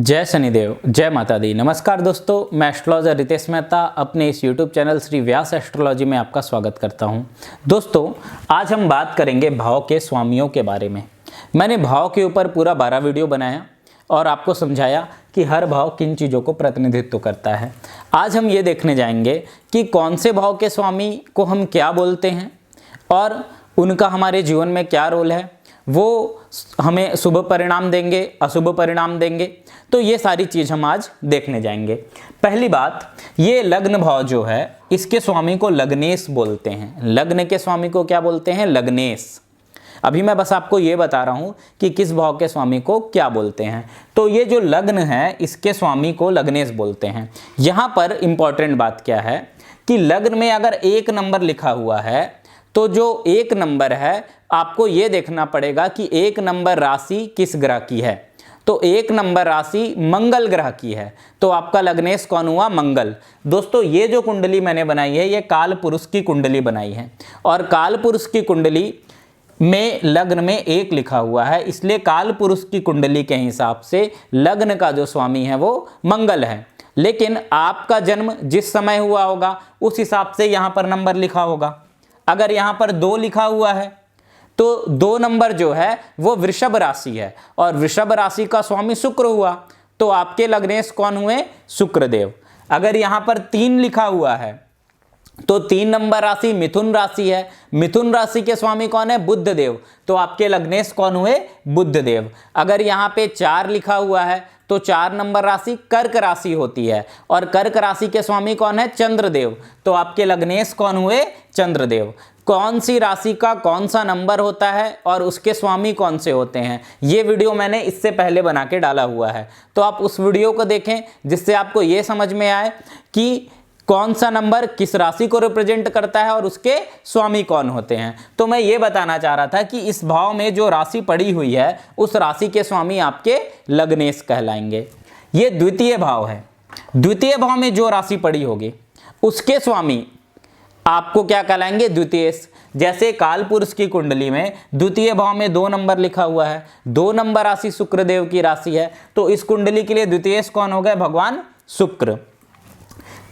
जय शनिदेव, जय माता दी। नमस्कार दोस्तों, मैं एस्ट्रोलॉजर रितेश मेहता अपने इस YouTube channel Shri Vyas astrology में आपका स्वागत करता हूं। दोस्तों, आज हम बात करेंगे भाव के स्वामियों के बारे में। मैंने भाव के ऊपर पूरा 12 वीडियो बनाया और आपको समझाया कि हर भाव किन चीज़ों को प्रतिनिधित्व करता है। आज हम ये देखने जाएंगे कि कौन से भाव के स्वामी को हम क्या बोलते हैं और उनका हमारे जीवन में क्या रोल है, वो हमें शुभ परिणाम देंगे, अशुभ परिणाम देंगे। तो ये सारी चीज़ हम आज देखने जाएंगे। पहली बात, ये लग्न भाव जो है इसके स्वामी को लग्नेश बोलते हैं। लग्न के स्वामी को क्या बोलते हैं? लग्नेश। अभी मैं बस आपको ये बता रहा हूँ कि किस भाव के स्वामी को क्या बोलते हैं। तो ये जो लग्न है इसके स्वामी को लग्नेश बोलते हैं। यहाँ पर इम्पॉर्टेंट बात क्या है कि लग्न में अगर 1 नंबर लिखा हुआ है तो जो 1 नंबर है आपको ये देखना पड़ेगा कि 1 नंबर राशि किस ग्रह की है। तो 1 नंबर राशि मंगल ग्रह की है। तो आपका लग्नेश कौन हुआ? मंगल। दोस्तों, ये जो कुंडली मैंने बनाई है ये काल पुरुष की कुंडली बनाई है और काल पुरुष की कुंडली में लग्न में 1 लिखा हुआ है, इसलिए काल पुरुष की कुंडली के हिसाब से लग्न का जो स्वामी है वो मंगल है। लेकिन आपका जन्म जिस समय हुआ होगा उस हिसाब से यहाँ पर नंबर लिखा होगा। अगर यहाँ पर 2 लिखा हुआ है तो 2 नंबर जो है वो वृषभ राशि है और वृषभ राशि का स्वामी शुक्र हुआ, तो आपके लग्नेश कौन हुए? शुक्रदेव। अगर यहाँ पर 3 लिखा हुआ है तो 3 नंबर राशि मिथुन राशि है। मिथुन राशि के स्वामी कौन है? बुधदेव। तो आपके लग्नेश कौन हुए? बुधदेव। अगर यहाँ पे 4 लिखा हुआ है तो 4 नंबर राशि कर्क राशि होती है और कर्क राशि के स्वामी कौन है? चंद्रदेव। तो आपके लग्नेश कौन हुए? चंद्रदेव। कौन सी राशि का कौन सा नंबर होता है और उसके स्वामी कौन से होते हैं, ये वीडियो मैंने इससे पहले बना के डाला हुआ है। तो आप उस वीडियो को देखें जिससे आपको ये समझ में आए कि कौन सा नंबर किस राशि को रिप्रेजेंट करता है और उसके स्वामी कौन होते हैं। तो मैं ये बताना चाह रहा था कि इस भाव में जो राशि पड़ी हुई है उस राशि के स्वामी आपके लग्नेश कहलाएंगे। ये द्वितीय भाव है। द्वितीय भाव में जो राशि पड़ी होगी उसके स्वामी आपको क्या कहलाएंगे? द्वितीयेश। जैसे काल पुरुष की कुंडली में द्वितीय भाव में 2 नंबर लिखा हुआ है, 2 नंबर राशि शुक्रदेव की राशि है, तो इस कुंडली के लिए द्वितीयेश कौन हो गए? भगवान शुक्र।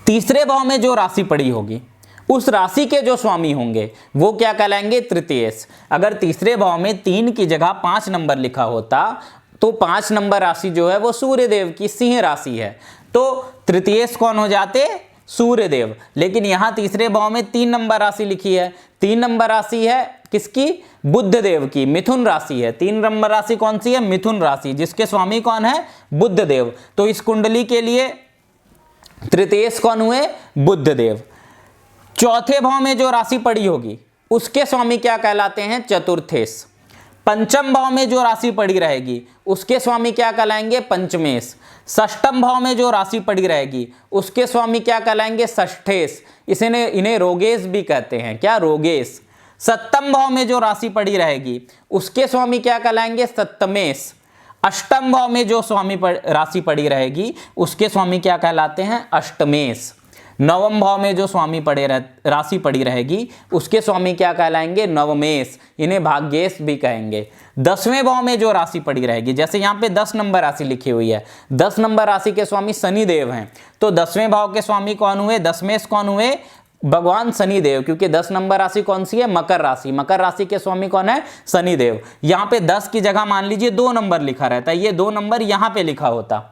तीसरे भाव में जो राशि पड़ी होगी उस राशि के जो स्वामी होंगे वो क्या कहलाएंगे? तृतीयेश। अगर तीसरे भाव में 3 की जगह 5 नंबर लिखा होता तो 5 नंबर राशि जो है वो सूर्यदेव की सिंह राशि है, तो तृतीयेश कौन हो जाते? सूर्यदेव। लेकिन यहाँ तीसरे भाव में 3 नंबर राशि लिखी है। 3 नंबर राशि है किसकी? बुधदेव की, मिथुन राशि है। 3 नंबर राशि कौन सी है? मिथुन राशि, जिसके स्वामी कौन है? बुधदेव। तो इस कुंडली के लिए तृतीयेश कौन हुए? बुधदेव। चौथे भाव में जो राशि पड़ी होगी उसके स्वामी क्या कहलाते हैं? चतुर्थेश। पंचम भाव में जो राशि पड़ी रहेगी उसके स्वामी क्या कहलाएंगे? पंचमेश। षष्ठम भाव में जो राशि पड़ी रहेगी उसके स्वामी क्या कहलाएंगे? षष्ठेश। इन्हें रोगेश भी कहते हैं। क्या? रोगेश। सप्तम भाव में जो राशि पड़ी रहेगी उसके स्वामी क्या कहलाएंगे? सप्तमेश। अष्टम भाव में जो राशि पड़ी रहेगी उसके स्वामी क्या कहलाते हैं? अष्टमेश। नवम भाव में जो राशि पड़ी रहेगी उसके स्वामी क्या कहलाएंगे? नवमेश। इन्हें भाग्येश भी कहेंगे। 10वें भाव में जो राशि पड़ी रहेगी, जैसे यहाँ पे 10 नंबर राशि लिखी हुई है, 10 नंबर राशि के स्वामी शनिदेव हैं, तो 10वें भाव के स्वामी कौन हुए? दशमेश कौन हुए? भगवान शनिदेव। क्योंकि 10 नंबर राशि कौन सी है? मकर राशि। मकर राशि के स्वामी कौन है? शनिदेव। यहाँ पे 10 की जगह मान लीजिए 2 नंबर लिखा रहता है, ये 2 नंबर यहाँ पे लिखा होता,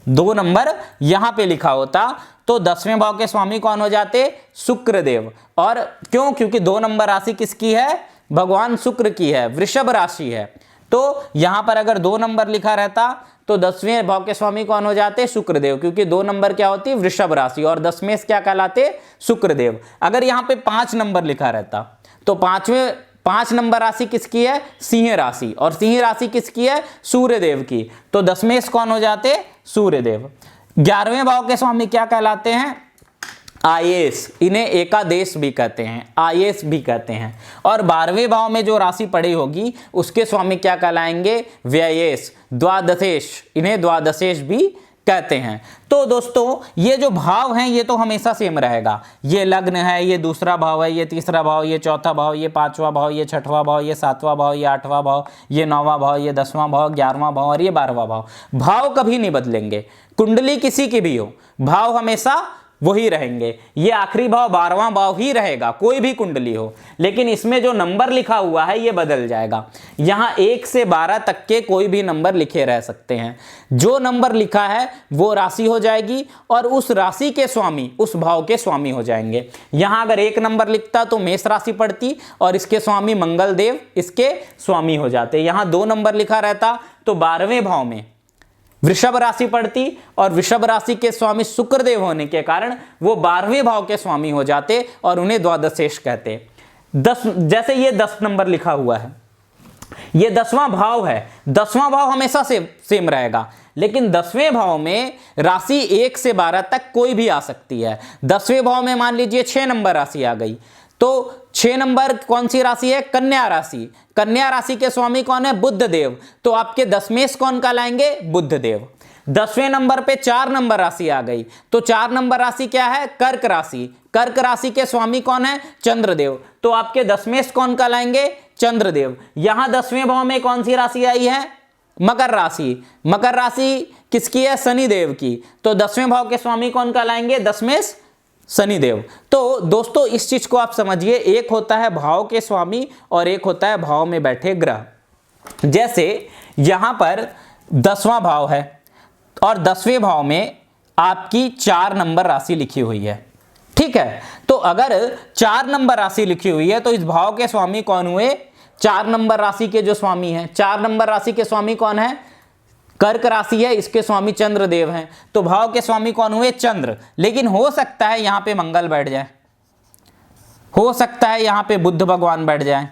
2 नंबर यहाँ पे लिखा होता, तो 10वें भाव के स्वामी कौन हो जाते? शुक्रदेव। और क्यों? क्योंकि 2 नंबर राशि किसकी है? भगवान शुक्र की है, वृषभ राशि है। तो यहाँ पर अगर 2 नंबर लिखा रहता तो 10वें भाव के स्वामी कौन हो जाते? शुक्रदेव। क्योंकि 2 नंबर क्या होती है? वृषभ राशि, और 10वें क्या कहलाते? शुक्रदेव। अगर यहाँ पे 5 नंबर लिखा रहता तो 5 नंबर राशि किसकी है? सिंह राशि, और सिंह राशि किसकी है? सूर्यदेव की, तो 10वें कौन हो जाते? सूर्यदेव। 11वें भाव के स्वामी क्या कहलाते हैं? आयेश। इन्हें एकादेश भी कहते हैं, आयेश भी कहते हैं। और 12वें भाव में जो राशि पड़ी होगी उसके स्वामी क्या कहलाएंगे? व्ययेश, द्वादशेश। इन्हें द्वादशेश भी कहते हैं। तो दोस्तों ये जो भाव हैं ये तो हमेशा सेम रहेगा। ये लग्न है, ये दूसरा भाव है, ये तीसरा भाव, ये चौथा भाव, ये पांचवा भाव, ये छठवां भाव, ये सातवां भाव, ये आठवां भाव, ये नौवां भाव, ये 10वां भाव, 11वां भाव और ये 12वां भाव। भाव कभी नहीं बदलेंगे, कुंडली किसी की भी हो, भाव हमेशा वही रहेंगे। ये आखिरी भाव 12वां भाव ही रहेगा, कोई भी कुंडली हो, लेकिन इसमें जो नंबर लिखा हुआ है ये बदल जाएगा। यहाँ 1 से 12 तक के कोई भी नंबर लिखे रह सकते हैं। जो नंबर लिखा है वो राशि हो जाएगी और उस राशि के स्वामी उस भाव के स्वामी हो जाएंगे। यहाँ अगर 1 नंबर लिखता तो मेष राशि पड़ती और इसके स्वामी मंगल देव इसके स्वामी हो जाते। यहाँ 2 नंबर लिखा रहता तो 12वें भाव में वृषभ राशि पड़ती और वृषभ राशि के स्वामी शुक्रदेव होने के कारण वो 12वें भाव के स्वामी हो जाते और उन्हें द्वादशेश कहते। 10 जैसे ये 10 नंबर लिखा हुआ है, ये 10वां भाव है। 10वां भाव हमेशा से सेम रहेगा, लेकिन 10वें भाव में राशि 1 से 12 तक कोई भी आ सकती है। 10वें भाव में मान लीजिए 6 नंबर राशि आ गई, तो 6 नंबर कौन सी राशि है? कन्या राशि। कन्या राशि के स्वामी कौन है? बुध देव। तो आपके दशमेश कौन कहलाएंगे? बुध देव। 10वें नंबर पे 4 नंबर राशि आ गई, तो 4 नंबर राशि क्या है? कर्क राशि। कर्क राशि के स्वामी कौन है? चंद्रदेव। तो आपके दशमेश कौन कहलाएंगे? चंद्रदेव। यहां 10वें भाव में कौन सी राशि आई है? मकर राशि। मकर राशि किसकी है? शनिदेव की। तो 10वें भाव के स्वामी कौन कहलाएंगे? दशमेश शनिदेव। तो दोस्तों इस चीज को आप समझिए, एक होता है भाव के स्वामी और एक होता है भाव में बैठे ग्रह। जैसे यहां पर 10वां भाव है और 10वें भाव में आपकी 4 नंबर राशि लिखी हुई है, ठीक है। तो अगर 4 नंबर राशि लिखी हुई है तो इस भाव के स्वामी कौन हुए? 4 नंबर राशि के जो स्वामी हैं, 4 नंबर राशि के स्वामी कौन है? कर्क राशि है, इसके स्वामी चंद्रदेव हैं। तो भाव के स्वामी कौन हुए? चंद्र। लेकिन हो सकता है यहां पे मंगल बैठ जाए, हो सकता है यहां पे बुध भगवान बैठ जाए,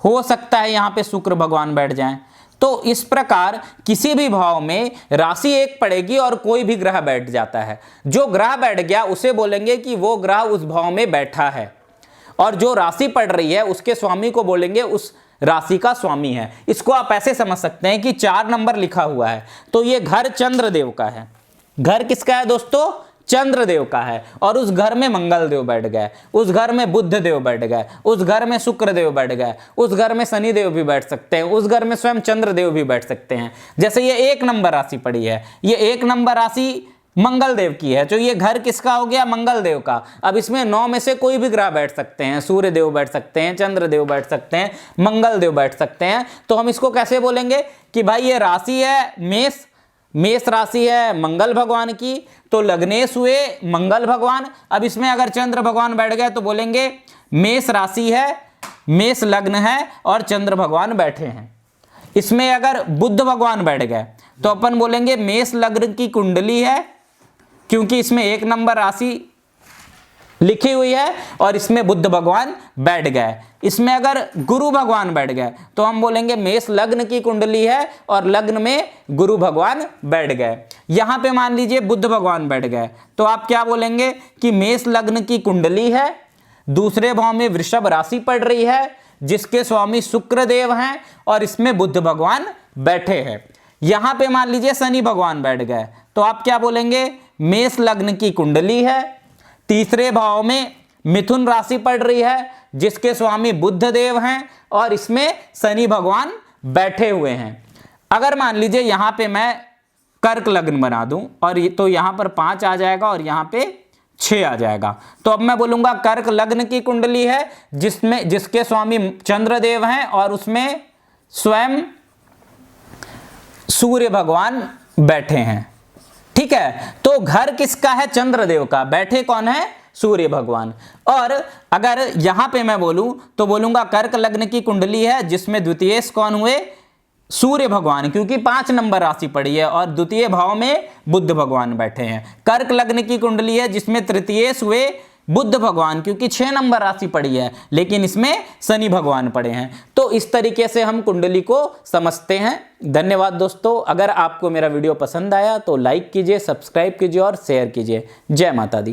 हो सकता है यहां पे शुक्र भगवान बैठ जाए। तो इस प्रकार किसी भी भाव में राशि 1 पड़ेगी और कोई भी ग्रह बैठ जाता है। जो ग्रह बैठ गया उसे बोलेंगे कि वो ग्रह उस भाव में बैठा है, और जो राशि पड़ रही है उसके स्वामी को बोलेंगे उस राशि का स्वामी है। इसको आप ऐसे समझ सकते हैं कि 4 नंबर लिखा हुआ है तो ये घर चंद्रदेव का है। घर किसका है दोस्तों? चंद्रदेव का है। और उस घर में मंगल देव बैठ गए, उस घर में बुध देव बैठ गए, उस घर में शुक्र देव बैठ गए, उस घर में शनि देव भी बैठ सकते हैं, उस घर में स्वयं चंद्रदेव भी बैठ सकते हैं। जैसे ये 1 नंबर राशि पड़ी है, ये 1 नंबर राशि मंगल देव की है, तो ये घर किसका हो गया? मंगल देव का। अब इसमें 9 में से कोई भी ग्रह बैठ सकते हैं, सूर्य देव बैठ सकते हैं, चंद्र देव बैठ सकते हैं, मंगल देव बैठ सकते हैं। तो हम इसको कैसे बोलेंगे कि भाई ये राशि है मेष, मेष राशि है मंगल भगवान की, तो लग्नेश हुए मंगल भगवान। अब इसमें अगर चंद्र भगवान बैठ गए तो बोलेंगे मेष राशि है, मेष लग्न है और चंद्र भगवान बैठे हैं। इसमें अगर बुध भगवान बैठ गए तो अपन बोलेंगे मेष लग्न की कुंडली है, क्योंकि इसमें 1 नंबर राशि लिखी हुई है और इसमें बुध भगवान बैठ गए। इसमें अगर गुरु भगवान बैठ गए तो हम बोलेंगे मेष लग्न की कुंडली है और लग्न में गुरु भगवान बैठ गए। यहां पे मान लीजिए बुध भगवान बैठ गए तो आप क्या बोलेंगे कि मेष लग्न की कुंडली है, दूसरे भाव में वृषभ राशि पड़ रही है जिसके स्वामी शुक्र देव हैं और इसमें बुध भगवान बैठे हैं। यहां पे मान लीजिए शनि भगवान बैठ गए तो आप क्या बोलेंगे? मेष लग्न की कुंडली है, तीसरे भाव में मिथुन राशि पड़ रही है जिसके स्वामी बुध देव हैं और इसमें शनि भगवान बैठे हुए हैं। अगर मान लीजिए यहां पे मैं कर्क लग्न बना दूं और तो यहां पर 5 आ जाएगा और यहां पे 6 आ जाएगा, तो अब मैं बोलूंगा कर्क लग्न की कुंडली है जिसके स्वामी चंद्रदेव हैं और उसमें स्वयं सूर्य भगवान बैठे हैं, ठीक है। तो घर किसका है? चंद्रदेव का। बैठे कौन है? सूर्य भगवान। और अगर यहां पे मैं बोलूं तो बोलूंगा कर्क लग्न की कुंडली है जिसमें द्वितीयेश कौन हुए? सूर्य भगवान, क्योंकि 5 नंबर राशि पड़ी है और द्वितीय भाव में बुध भगवान बैठे हैं। कर्क लग्न की कुंडली है जिसमें तृतीयेश हुए बुध भगवान, क्योंकि 6 नंबर राशि पड़ी है लेकिन इसमें शनि भगवान पड़े हैं। तो इस तरीके से हम कुंडली को समझते हैं। धन्यवाद दोस्तों। अगर आपको मेरा वीडियो पसंद आया तो लाइक कीजिए, सब्सक्राइब कीजिए और शेयर कीजिए। जय माता दी।